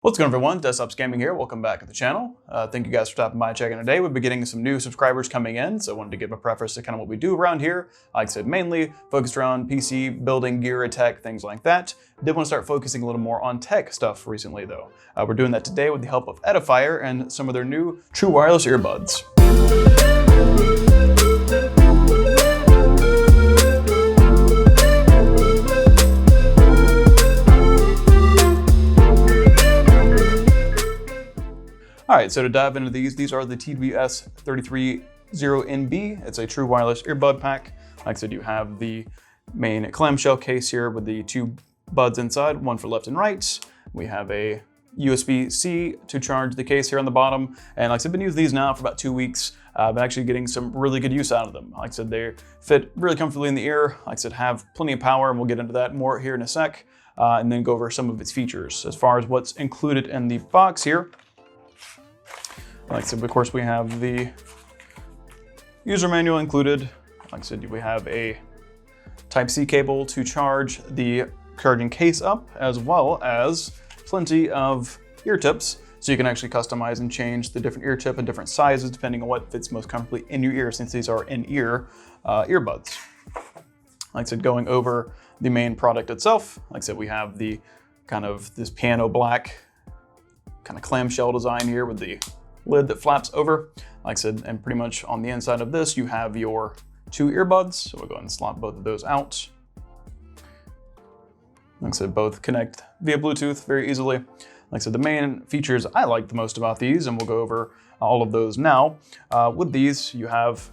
What's going on, everyone? Desktop Scamming here. Welcome back to the channel. Thank you guys for stopping by and checking today. We've been getting some new subscribers coming in, so I wanted to give a preface to kind of what we do around here. Like I said, mainly focused around PC, building, gear, tech, things like that. Did want to start focusing a little more on tech stuff recently, though. We're doing that today with the help of Edifier and some of their new true wireless earbuds. All right, so to dive into these are the TWS330 NB. It's a true wireless earbud pack. Like I said, you have the main clamshell case here with the two buds inside, one for left and right. We have a USB-C to charge the case here on the bottom. And like I said, I've been using these now for about 2 weeks. I've been actually getting some really good use out of them. Like I said, they fit really comfortably in the ear. Like I said, have plenty of power, and we'll get into that more here in a sec. And then go over some of its features. As far as what's included in the box here, like I said, of course, we have the user manual included. Like I said, we have a Type-C cable to charge the charging case up, as well as plenty of ear tips. So you can actually customize and change the different ear tip and different sizes depending on what fits most comfortably in your ear, since these are in-ear earbuds. Like I said, going over the main product itself, like I said, we have the kind of this piano black kind of clamshell design here with the lid that flaps over. Like I said, and pretty much on the inside of this, you have your two earbuds. So we'll go ahead and slot both of those out. Like I said, both connect via Bluetooth very easily. Like I said, the main features I like the most about these, and we'll go over all of those now. With these, you have,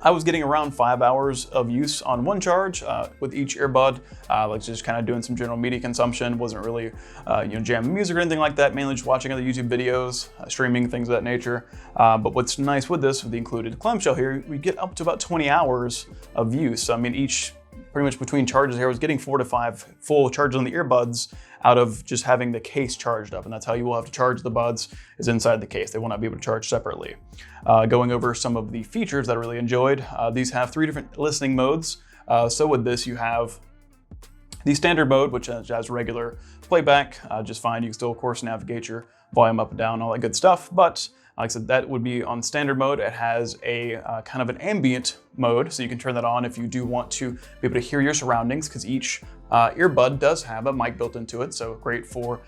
I was getting around 5 hours of use on one charge with each earbud, like just kind of doing some general media consumption. Wasn't really jamming music or anything like that, mainly just watching other YouTube videos, streaming, things of that nature. But what's nice with this, with the included clamshell here, we get up to about 20 hours of use. I mean, each pretty much between charges here, I was getting 4 to 5 full charges on the earbuds out of just having the case charged up. And that's how you will have to charge the buds, is inside the case. They will not be able to charge separately. Going over some of the features that I really enjoyed, these have 3 different listening modes. So with this, you have the standard mode, which has regular playback, just fine. You can still, of course, navigate your volume up and down, all that good stuff. But like I said, that would be on standard mode. It has a kind of an ambient mode, so you can turn that on if you do want to be able to hear your surroundings, because each earbud does have a mic built into it, so great for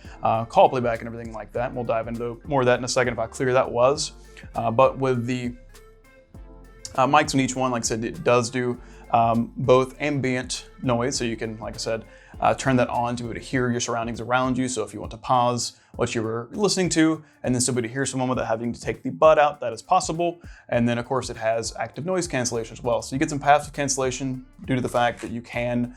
call playback and everything like that. And we'll dive into more of that in a second, of how clear that was. But with the mics on each one, like I said, it does do both ambient noise, so you can, like I said, turn that on to be able to hear your surroundings around you. So if you want to pause what you were listening to and then still be able to hear someone without having to take the bud out, that is possible. And then of course it has active noise cancellation as well. So you get some passive cancellation due to the fact that you can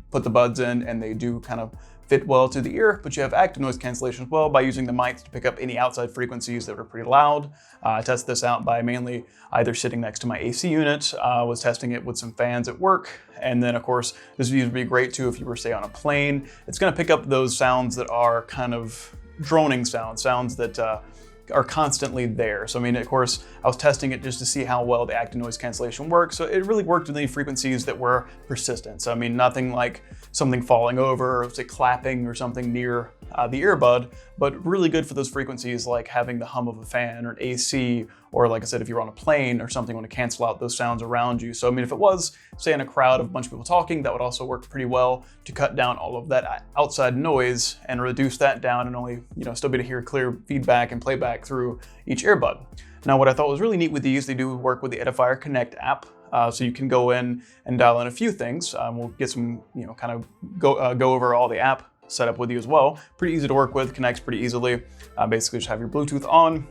put the buds in and they do kind of fit well to the ear, but you have active noise cancellation as well by using the mics to pick up any outside frequencies that are pretty loud. I tested this out by mainly either sitting next to my AC unit, was testing it with some fans at work, and then of course this would be great too if you were, say, on a plane. It's going to pick up those sounds that are kind of droning sounds that are constantly there. So I mean, of course, I was testing it just to see how well the active noise cancellation works. So it really worked with any frequencies that were persistent. So I mean, nothing like something falling over, or say clapping or something near the earbud, but really good for those frequencies like having the hum of a fan or an AC, or like I said, if you're on a plane or something, want to cancel out those sounds around you. So I mean, if it was, say, in a crowd of a bunch of people talking, that would also work pretty well to cut down all of that outside noise and reduce that down, and only, still be able to hear clear feedback and playback through each earbud. Now, what I thought was really neat with these, they do work with the Edifier Connect app. So you can go in and dial in a few things. We'll get some, kind of go over all the app setup with you as well. Pretty easy to work with, connects pretty easily. Basically just have your Bluetooth on,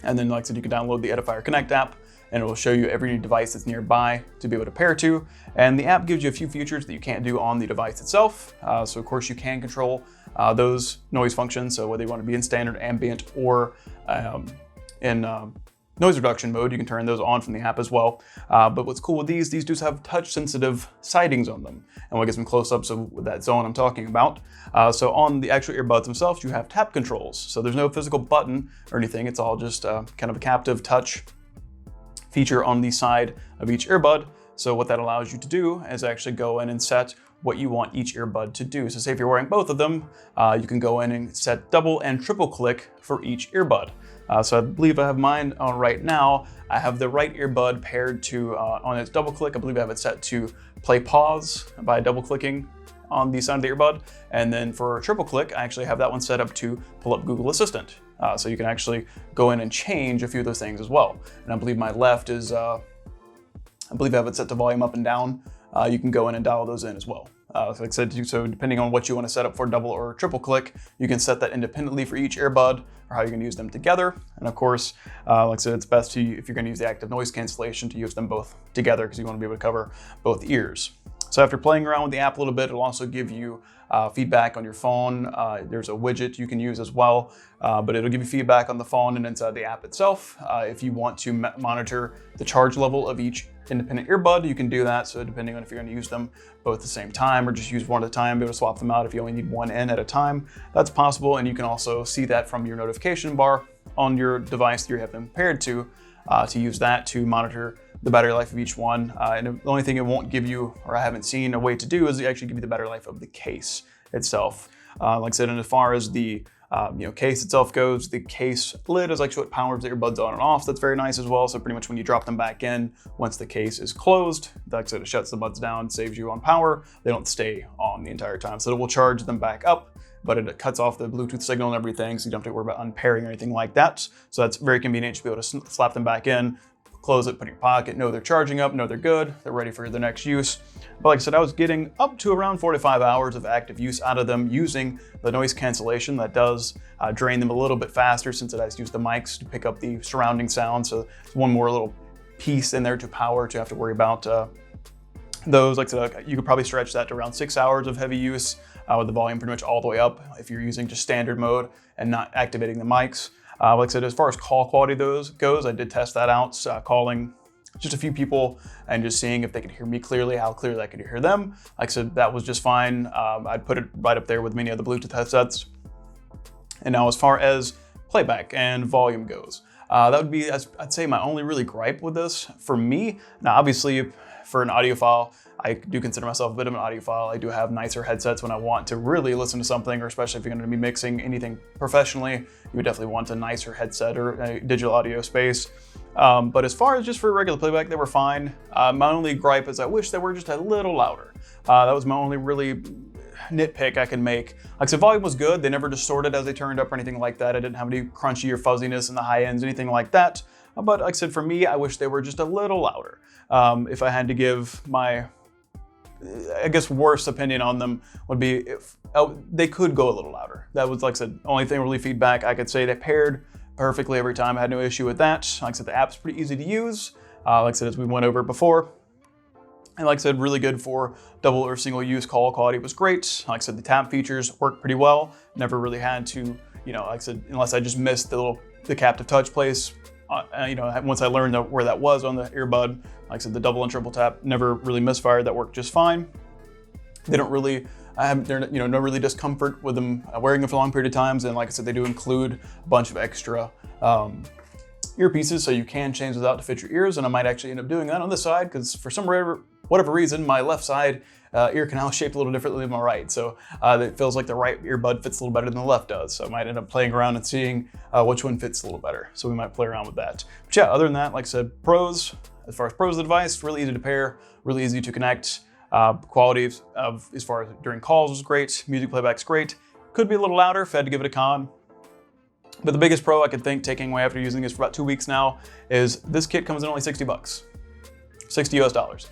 and then like I said, you can download the Edifier Connect app, and it will show you every device that's nearby to be able to pair to. And the app gives you a few features that you can't do on the device itself. So of course you can control those noise functions. So whether you want to be in standard, ambient, or in noise reduction mode, you can turn those on from the app as well. But what's cool with these do have touch sensitive sidings on them. And we'll get some close-ups of that zone I'm talking about. So on the actual earbuds themselves, you have tap controls. So there's no physical button or anything. It's all just kind of a captive touch feature on the side of each earbud. So what that allows you to do is actually go in and set what you want each earbud to do. So say if you're wearing both of them, you can go in and set double and triple click for each earbud. So I believe I have mine on right now. I have the right earbud paired to, on its double click, I believe I have it set to play pause by double clicking on the side of the earbud. And then for triple click, I actually have that one set up to pull up Google Assistant. So you can actually go in and change a few of those things as well. And I believe my left is, I believe I have it set to volume up and down. You can go in and dial those in as well. Like I said, so depending on what you want to set up for double or triple click, you can set that independently for each earbud or how you're going to use them together. And of course, like I said, it's best to, if you're going to use the active noise cancellation, to use them both together because you want to be able to cover both ears. So after playing around with the app a little bit, it'll also give you feedback on your phone. There's a widget you can use as well, but it'll give you feedback on the phone and inside the app itself. If you want to monitor the charge level of each independent earbud, you can do that. So depending on if you're going to use them both at the same time or just use one at a time, be able to swap them out if you only need one in at a time, that's possible. And you can also see that from your notification bar on your device that you have them paired to use that to monitor the battery life of each one. And the only thing it won't give you, or I haven't seen a way to do, is actually give you the battery life of the case itself. Like I said, and as far as the case itself goes, the case lid is actually what powers the earbuds on and off. That's very nice as well. So pretty much when you drop them back in, once the case is closed, like I said, it shuts the buds down, saves you on power. They don't stay on the entire time. So it will charge them back up, but it cuts off the Bluetooth signal and everything, so you don't have to worry about unpairing or anything like that. So that's very convenient to be able to slap them back in, close it, put it in your pocket, know they're charging up, know they're good, they're ready for the next use. But like I said, I was getting up to around 4 to 5 hours of active use out of them using the noise cancellation. That does drain them a little bit faster since it has to use the mics to pick up the surrounding sound. So it's one more little piece in there to power to have to worry about those. Like I said, you could probably stretch that to around 6 hours of heavy use with the volume pretty much all the way up if you're using just standard mode and not activating the mics. Like I said, as far as call quality goes, I did test that out, calling just a few people and just seeing if they could hear me clearly, how clearly I could hear them. Like I said, that was just fine. I'd put it right up there with many other Bluetooth headsets. And now as far as playback and volume goes, that would be, I'd say, my only really gripe with this for me. Now, obviously, for an audiophile, I do consider myself a bit of an audiophile. I do have nicer headsets when I want to really listen to something, or especially if you're going to be mixing anything professionally, you would definitely want a nicer headset or a digital audio space. But as far as just for regular playback, they were fine. My only gripe is I wish they were just a little louder. That was my only really nitpick I can make. Like I said, volume was good. They never distorted as they turned up or anything like that. I didn't have any crunchy or fuzziness in the high ends, anything like that. But like I said, for me, I wish they were just a little louder. If I had to give my, I guess, worst opinion on them would be if they could go a little louder. That was, like I said, only thing really feedback I could say. They paired perfectly every time. I had no issue with that. Like I said, the app's pretty easy to use. Like I said, as we went over before. And like I said, really good for double or single use. Call quality was great. Like I said, the tap features worked pretty well. Never really had to, like I said, unless I just missed the captive touch place. Once I learned where that was on the earbud, like I said, the double and triple tap never really misfired. That worked just fine. They don't really, no really discomfort with them wearing them for long period of times. And like I said, they do include a bunch of extra earpieces, so you can change those out to fit your ears. And I might actually end up doing that on this side because for whatever reason, my left side ear canal is shaped a little differently than my right. So it feels like the right earbud fits a little better than the left does. So I might end up playing around and seeing which one fits a little better. So we might play around with that. But yeah, other than that, like I said, as far as pros of the device, really easy to pair, really easy to connect. Quality of as far as during calls was great. Music playback's great. Could be a little louder if I had to give it a con. But the biggest pro I could think, taking away after using this for about 2 weeks now, is this kit comes in only $60, $60 US.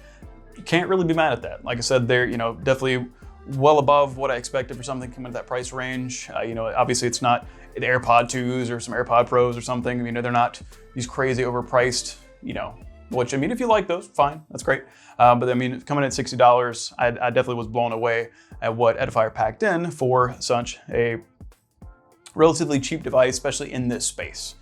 You can't really be mad at that. Like I said, they're definitely well above what I expected for something coming at that price range. Obviously it's not the AirPod 2s or some AirPod Pros or something. They're not these crazy overpriced, which, if you like those, fine, that's great. But coming at $60, I definitely was blown away at what Edifier packed in for such a relatively cheap device, especially in this space.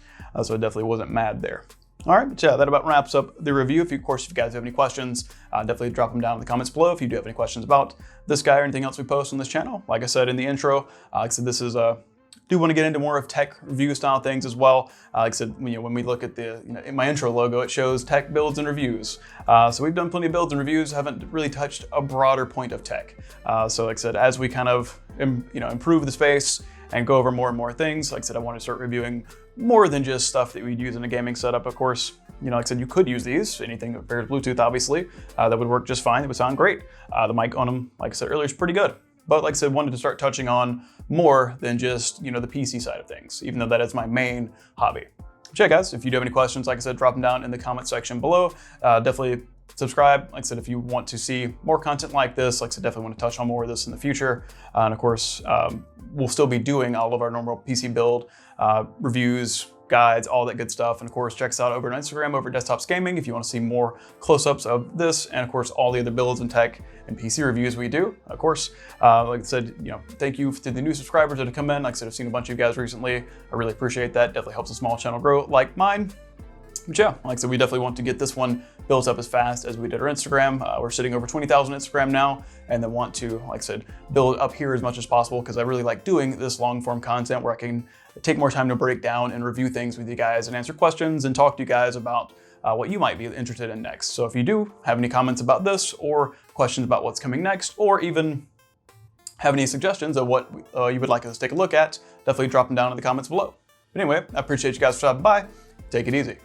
So I definitely wasn't mad there. All right, but yeah, that about wraps up the review. Of course, if you guys have any questions, definitely drop them down in the comments below. If you do have any questions about this guy or anything else we post on this channel, like I said in the intro, like I said, this is do want to get into more of tech review style things as well. Like I said, when we look at the, in my intro logo, it shows tech builds and reviews. So we've done plenty of builds and reviews, haven't really touched a broader point of tech. So like I said, as we kind of, improve the space and go over more and more things, like I said, I want to start reviewing more than just stuff that we'd use in a gaming setup. Of course, like I said, you could use these, anything that pairs Bluetooth, obviously, that would work just fine. It would sound great. The mic on them, like I said earlier, is pretty good. But like I said, wanted to start touching on more than just, the PC side of things, even though that is my main hobby. But yeah, guys, if you do have any questions, like I said, drop them down in the comment section below. Definitely subscribe. Like I said, if you want to see more content like this, like I said, definitely want to touch on more of this in the future. And of course, we'll still be doing all of our normal PC build reviews, guides, all that good stuff. And of course, check us out over on Instagram, over Desktops Gaming, if you want to see more close-ups of this, and of course, all the other builds and tech and PC reviews we do. Of course, like I said, thank you to the new subscribers that have come in. Like I said, I've seen a bunch of you guys recently. I really appreciate that. Definitely helps a small channel grow like mine. But yeah, like I said, we definitely want to get this one built up as fast as we did our Instagram. We're sitting over 20,000 Instagram now, and then want to, like I said, build up here as much as possible, because I really like doing this long form content where I can take more time to break down and review things with you guys and answer questions and talk to you guys about what you might be interested in next. So if you do have any comments about this, or questions about what's coming next, or even have any suggestions of what you would like us to take a look at, definitely drop them down in the comments below. But anyway, I appreciate you guys for stopping by. Take it easy.